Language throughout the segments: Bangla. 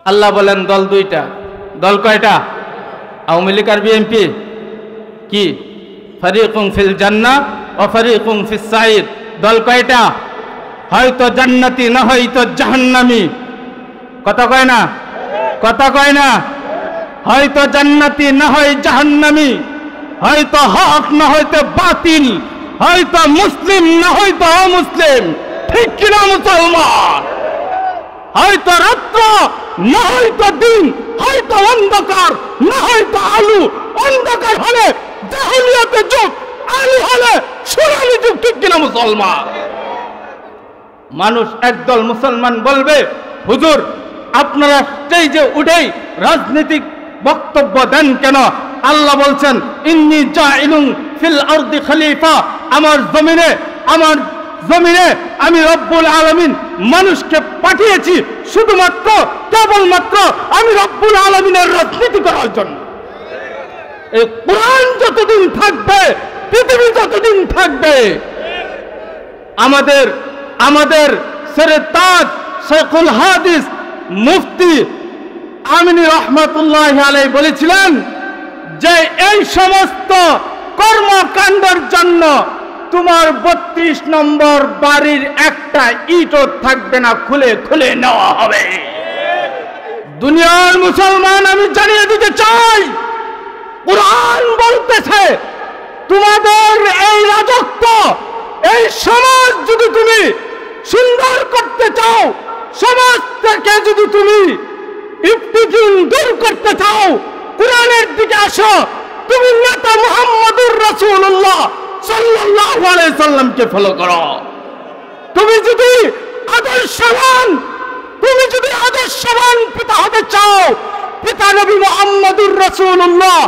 আল্লাহ বলেন দল দুইটা। দল কয়টা? আওয়ামী লীগ আর বিএনপি। কি? ফারিকুম ফিল জান্নাহ ওয়া ফারিকুম ফিস সাইর। দল কয়টা? হয়তো জান্নাতি না হয়তো জাহান্নামী। কথা কয় না? কথা কয় না? হয়তো জান্নাতি না হয় জাহান্নামী, হয়তো হক না হয়তো বাতিল, হয়তো মুসলিম না হয়তো অমুসলিম। ঠিক কিনা মুসলমান? হয়তো রাত্র না হয়তো দিন, হয়তো অন্ধকার না হয়তো আলু। অন্ধকার হলে জাহেলিয়াতের যুগ, আলু হলে সোনালী যুগ। ঠিক কিনা মুসলমান? মানুষ একদল মুসলমান বলবে, হুজুর আপনারা স্টেজে উঠেই রাজনৈতিক বক্তব্য দেন কেন? আল্লাহ বলছেন ইন্নী জাইলুন ফিল আরদি খলিফা। আমার জমিনে আমি রব্বুল আলামিন মানুষকে পাঠিয়েছি শুধুমাত্র কেবলমাত্র আমি রব্বুল আলামিনের রাজনীতি করার জন্য। এই কোরআন যতদিন থাকবে, পৃথিবী যতদিন থাকবে, আমাদের সেরে তাজ শেখুল হাদিস মুফতি আমিনী রহমাতুল্লাহি আলাইহি বলেছিলেন যে এই সমস্ত কর্মকাণ্ডের জন্য তোমার 32 নম্বর বাড়ির একটা ইটও থাকবে না, খুলে খুলে নেওয়া হবে। দুনিয়ার মুসলমান, আমি জানিয়ে দিতে চাই, কুরআন বলতেছে তোমাদের এই রাজত্ব, এই সমাজ যদি তুমি সুন্দর করতে চাও, সমাজ থেকে যদি তুমি ইফতিজিং দূর করতে চাও, কুরআনের দিকে আসো। তুমি নেতা মুহাম্মদুর রাসূলুল্লাহ সাল্লাল্লাহু আলাইহি সাল্লামকে ফলো করো। তুমি যদি আদর্শবান পিতা হতে চাও, পিতা নবী মুহাম্মদুর রাসূলুল্লাহ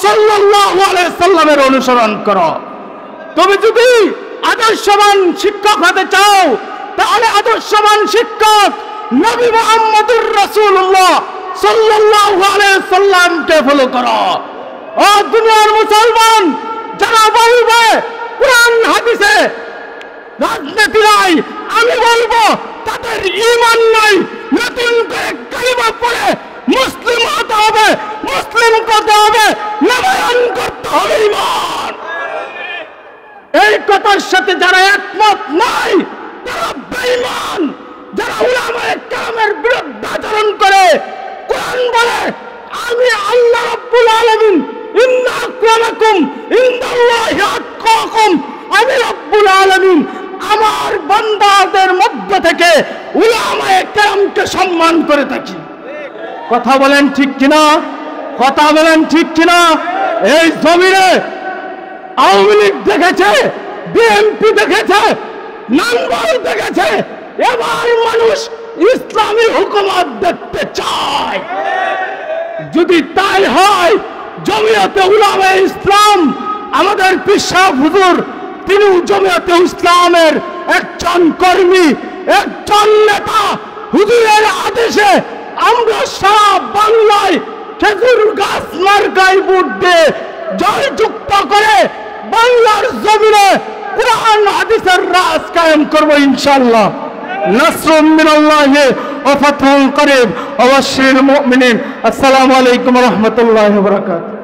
সাল্লাল্লাহু আলাইহি সাল্লামের অনুসরণ করো। তুমি যদি আদর্শবান শিক্ষক হতে চাও, তাহলে আদর্শবান শিক্ষক নবী মুহাম্মদুর রাসূলুল্লাহ সাল্লাল্লাহু আলাইহি সাল্লামকে ফলো করো। ও দুনিয়ার মুসলমান, যারা বলবে কুরআন হাদিসে রাজনীতি নাই, আমি বলবো তাদের ঈমান নাই। নতুন করে কালিমা পড়ে মুসলিম হতে হবে, মুসলিম করতে হবে, নবায়ন করতে হবে ঈমান। এই কথার সাথে যারা একমত নাই তারা বেঈমান। যারা উলামায়ে কেরামের বিরুদ্ধে আচরণ করে, কোরআন বলে আমি আল্লাহ রাব্বুল আলামিন ইন্না আকরামাকুম ইনদাল্লাহি আতকাকুম, আমি রব্বুল আলামিন আমার বান্দাদের মধ্য থেকে উলামায়ে কেরামকে সম্মান করে থাকি। কথা বলেন ঠিক কিনা? কথা বলেন ঠিক কিনা? এই জমিনে আওয়ামী লীগ দেখেছে, বিএনপি দেখেছে, নাঙ্গল দেখেছে, এবার মানুষ ইসলামী হুকুমত দেখতে চায়। যদি তাই হয়, জমিয়তে উলামায়ে ইসলাম, আমাদের পীর সাহেব হুজুর, তিনি জমিয়তে ইসলামের একজন কর্মী, একজন নেতা। হুজুরের আদেশে আমরা সারা বাংলায় খেজুর গাছ মার্কায় ভোট দিয়ে জয়যুক্ত করে বাংলার জমিনে কুরআন হাদিসের রাজ কায়েম করব ইনশাআল্লাহ। নাসরুম মিনাল্লাহি ওয়া ফাতহুন করিব ওয়া বাশশিরিল মুমিনিন। আসসালামু আলাইকুম ওয়া রাহমাতুল্লাহি ওয়া বারাকাতুহু।